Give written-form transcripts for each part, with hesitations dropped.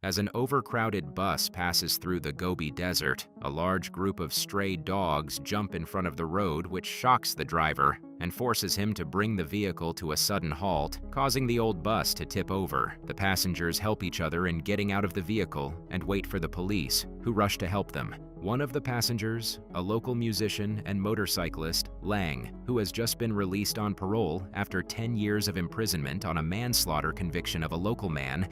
As an overcrowded bus passes through the Gobi Desert, a large group of stray dogs jump in front of the road, which shocks the driver and forces him to bring the vehicle to a sudden halt, causing the old bus to tip over. The passengers help each other in getting out of the vehicle and wait for the police, who rush to help them. One of the passengers, a local musician and motorcyclist, Lang, who has just been released on parole after 10 years of imprisonment on a manslaughter conviction of a local man,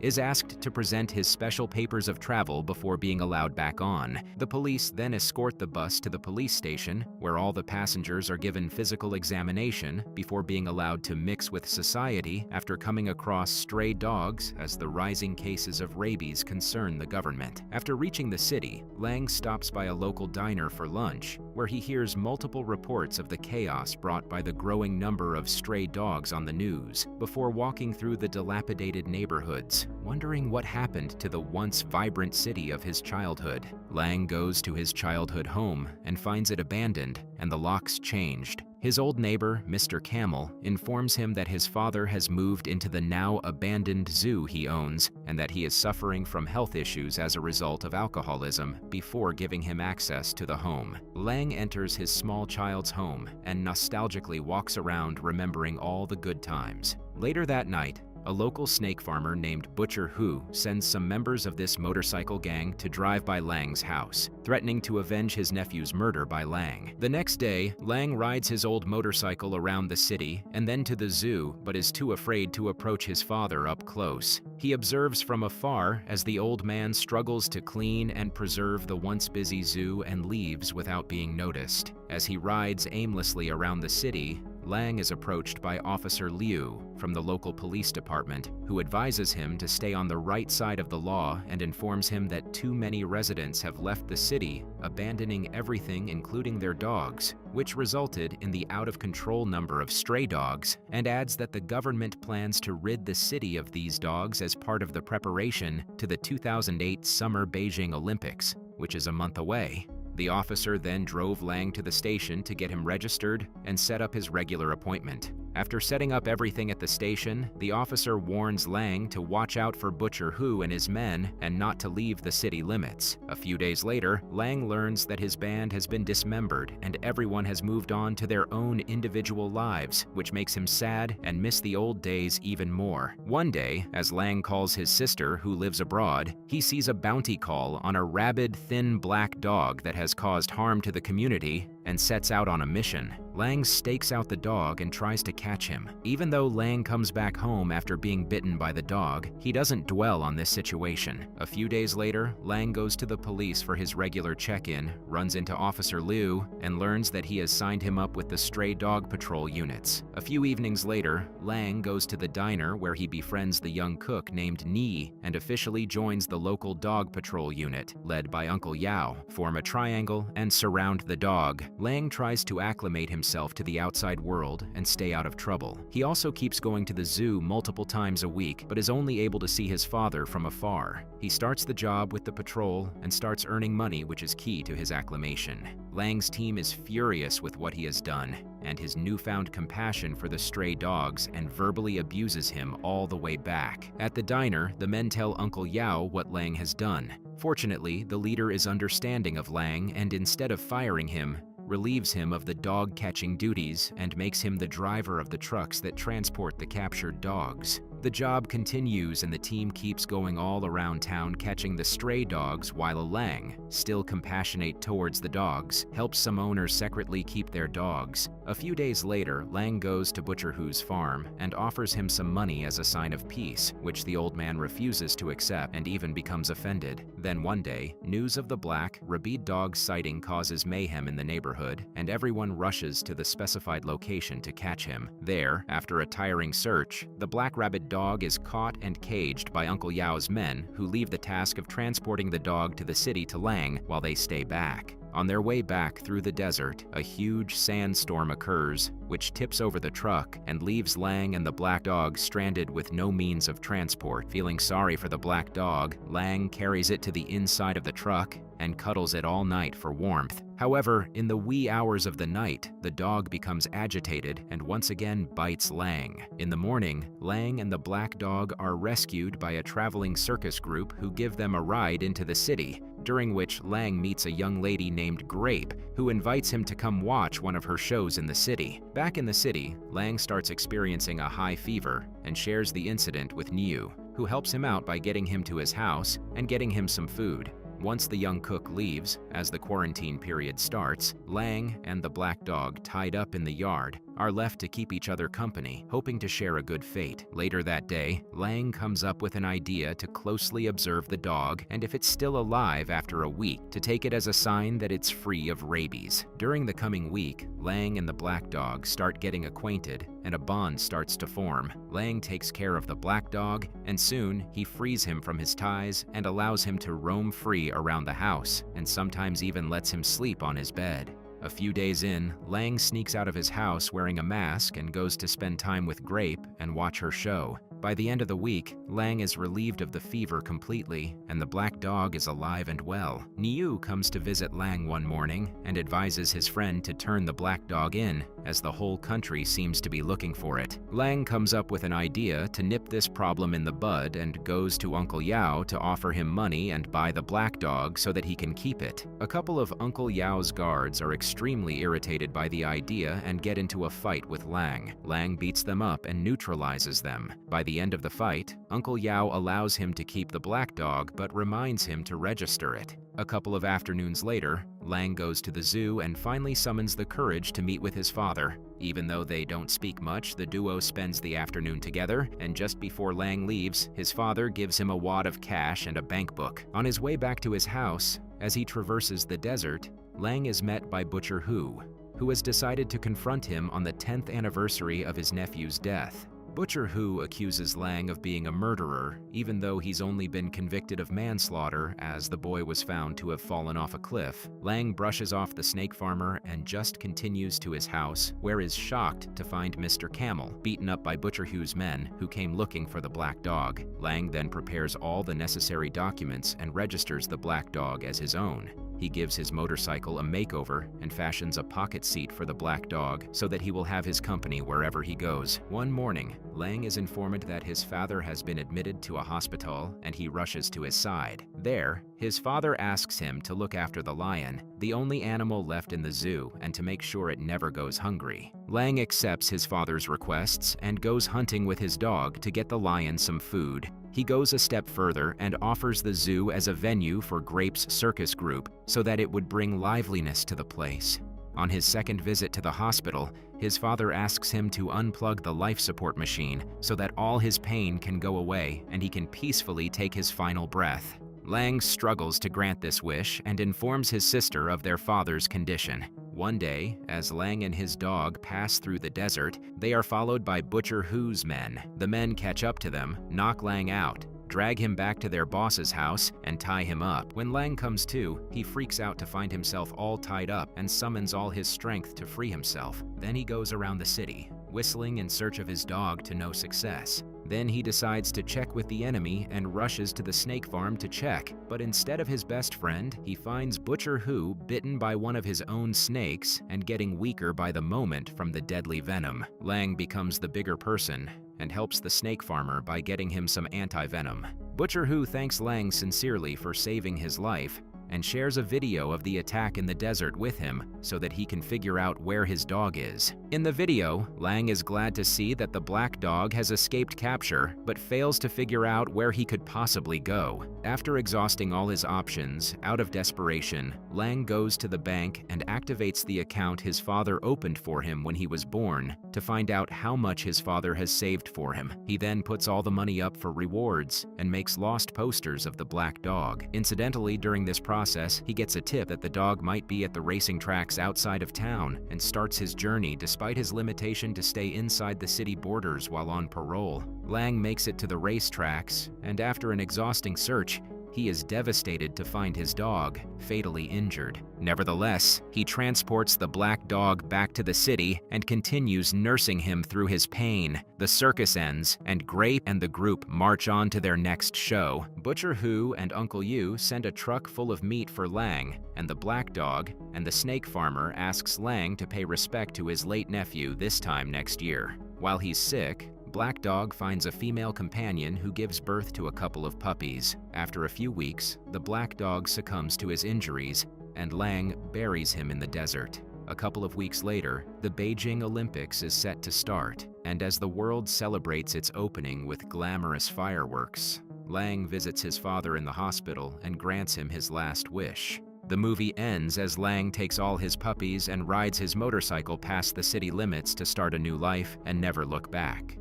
is asked to present his special papers of travel before being allowed back on. The police then escort the bus to the police station, where all the passengers are given physical examination before being allowed to mix with society after coming across stray dogs as the rising cases of rabies concern the government. After reaching the city, Lang stops by a local diner for lunch, where he hears multiple reports of the chaos brought by the growing number of stray dogs on the news, before walking through the dilapidated neighborhoods, wondering what happened to the once vibrant city of his childhood. Lang goes to his childhood home and finds it abandoned and the locks changed. His old neighbor, Mr. Camel, informs him that his father has moved into the now abandoned zoo he owns and that he is suffering from health issues as a result of alcoholism before giving him access to the home. Lang enters his small child's home and nostalgically walks around remembering all the good times. Later that night, a local snake farmer named Butcher Hu sends some members of this motorcycle gang to drive by Lang's house, threatening to avenge his nephew's murder by Lang. The next day, Lang rides his old motorcycle around the city and then to the zoo, but is too afraid to approach his father up close. He observes from afar as the old man struggles to clean and preserve the once busy zoo and leaves without being noticed. As he rides aimlessly around the city, Lang is approached by Officer Liu from the local police department, who advises him to stay on the right side of the law and informs him that too many residents have left the city, abandoning everything including their dogs, which resulted in the out-of-control number of stray dogs, and adds that the government plans to rid the city of these dogs as part of the preparation to the 2008 Summer Beijing Olympics, which is a month away. The officer then drove Lang to the station to get him registered and set up his regular appointment. After setting up everything at the station, the officer warns Lang to watch out for Butcher Hu and his men and not to leave the city limits. A few days later, Lang learns that his band has been dismembered and everyone has moved on to their own individual lives, which makes him sad and miss the old days even more. One day, as Lang calls his sister, who lives abroad, he sees a bounty call on a rabid, thin black dog that has caused harm to the community and sets out on a mission. Lang stakes out the dog and tries to catch him. Even though Lang comes back home after being bitten by the dog, he doesn't dwell on this situation. A few days later, Lang goes to the police for his regular check-in, runs into Officer Liu, and learns that he has signed him up with the stray dog patrol units. A few evenings later, Lang goes to the diner where he befriends the young cook named Ni and officially joins the local dog patrol unit, led by Uncle Yao, form a triangle and surround the dog. Lang tries to acclimate himself to the outside world and stay out of trouble. He also keeps going to the zoo multiple times a week, but is only able to see his father from afar. He starts the job with the patrol and starts earning money, which is key to his acclimation. Lang's team is furious with what he has done and his newfound compassion for the stray dogs and verbally abuses him all the way back. At the diner, the men tell Uncle Yao what Lang has done. Fortunately, the leader is understanding of Lang and instead of firing him, relieves him of the dog-catching duties and makes him the driver of the trucks that transport the captured dogs. The job continues and the team keeps going all around town catching the stray dogs while Lang, still compassionate towards the dogs, helps some owners secretly keep their dogs. A few days later, Lang goes to Butcher Hu's farm and offers him some money as a sign of peace, which the old man refuses to accept and even becomes offended. Then one day, news of the black, rabid dog sighting causes mayhem in the neighborhood, and everyone rushes to the specified location to catch him. There, after a tiring search, the black rabid dog is caught and caged by Uncle Yao's men, who leave the task of transporting the dog to the city to Lang while they stay back. On their way back through the desert, a huge sandstorm occurs, which tips over the truck and leaves Lang and the black dog stranded with no means of transport. Feeling sorry for the black dog, Lang carries it to the inside of the truck and cuddles it all night for warmth. However, in the wee hours of the night, the dog becomes agitated and once again bites Lang. In the morning, Lang and the black dog are rescued by a traveling circus group who give them a ride into the city, during which Lang meets a young lady named Grape, who invites him to come watch one of her shows in the city. Back in the city, Lang starts experiencing a high fever and shares the incident with Unaw, who helps him out by getting him to his house and getting him some food. Once the young cook leaves, as the quarantine period starts, Lang and the black dog tied up in the yard are left to keep each other company, hoping to share a good fate. Later that day, Lang comes up with an idea to closely observe the dog, and if it's still alive after a week, to take it as a sign that it's free of rabies. During the coming week, Lang and the black dog start getting acquainted, and a bond starts to form. Lang takes care of the black dog, and soon he frees him from his ties and allows him to roam free around the house, and sometimes even lets him sleep on his bed. A few days in, Lang sneaks out of his house wearing a mask and goes to spend time with Grape and watch her show. By the end of the week, Lang is relieved of the fever completely, and the black dog is alive and well. Unaw comes to visit Lang one morning and advises his friend to turn the black dog in, as the whole country seems to be looking for it. Lang comes up with an idea to nip this problem in the bud and goes to Uncle Yao to offer him money and buy the black dog so that he can keep it. A couple of Uncle Yao's guards are extremely irritated by the idea and get into a fight with Lang. Lang beats them up and neutralizes them. By the end of the fight, Uncle Yao allows him to keep the black dog but reminds him to register it. A couple of afternoons later, Lang goes to the zoo and finally summons the courage to meet with his father. Even though they don't speak much, the duo spends the afternoon together, and just before Lang leaves, his father gives him a wad of cash and a bank book. On his way back to his house, as he traverses the desert, Lang is met by Butcher Who has decided to confront him on the 10th anniversary of his nephew's death. Butcher Who accuses Lang of being a murderer, even though he's only been convicted of manslaughter as the boy was found to have fallen off a cliff. Lang brushes off the snake farmer and just continues to his house, where is shocked to find Mr. Camel, beaten up by Butcher Who's men who came looking for the black dog. Lang then prepares all the necessary documents and registers the black dog as his own. He gives his motorcycle a makeover and fashions a pocket seat for the black dog so that he will have his company wherever he goes. One morning, Lang is informed that his father has been admitted to a hospital and he rushes to his side. There, his father asks him to look after the lion, the only animal left in the zoo, and to make sure it never goes hungry. Lang accepts his father's requests and goes hunting with his dog to get the lion some food. He goes a step further and offers the zoo as a venue for Grape's circus group so that it would bring liveliness to the place. On his second visit to the hospital, his father asks him to unplug the life support machine so that all his pain can go away and he can peacefully take his final breath. Lang struggles to grant this wish and informs his sister of their father's condition. One day, as Lang and his dog pass through the desert, they are followed by Butcher Who's men. The men catch up to them, knock Lang out, drag him back to their boss's house, and tie him up. When Lang comes to, he freaks out to find himself all tied up and summons all his strength to free himself. Then he goes around the city, whistling in search of his dog to no success. Then he decides to check with the enemy and rushes to the snake farm to check, but instead of his best friend, he finds Butcher Who bitten by one of his own snakes and getting weaker by the moment from the deadly venom. Lang becomes the bigger person and helps the snake farmer by getting him some anti-venom. Butcher Who thanks Lang sincerely for saving his life and shares a video of the attack in the desert with him so that he can figure out where his dog is. In the video, Lang is glad to see that the black dog has escaped capture, but fails to figure out where he could possibly go. After exhausting all his options, out of desperation, Lang goes to the bank and activates the account his father opened for him when he was born to find out how much his father has saved for him. He then puts all the money up for rewards and makes lost posters of the black dog. Incidentally, during this process, he gets a tip that the dog might be at the racing tracks outside of town and starts his journey despite his limitation to stay inside the city borders while on parole. Lang makes it to the racetracks, and after an exhausting search, He is devastated to find his dog fatally injured. Nevertheless, he transports the black dog back to the city and continues nursing him through his pain. The circus ends, and Grape and the group march on to their next show. Butcher Hu and Uncle Yu send a truck full of meat for Lang, and the black dog and the snake farmer asks Lang to pay respect to his late nephew this time next year. While he's sick, Black Dog finds a female companion who gives birth to a couple of puppies. After a few weeks, the black dog succumbs to his injuries, and Lang buries him in the desert. A couple of weeks later, the Beijing Olympics is set to start, and as the world celebrates its opening with glamorous fireworks, Lang visits his father in the hospital and grants him his last wish. The movie ends as Lang takes all his puppies and rides his motorcycle past the city limits to start a new life and never look back.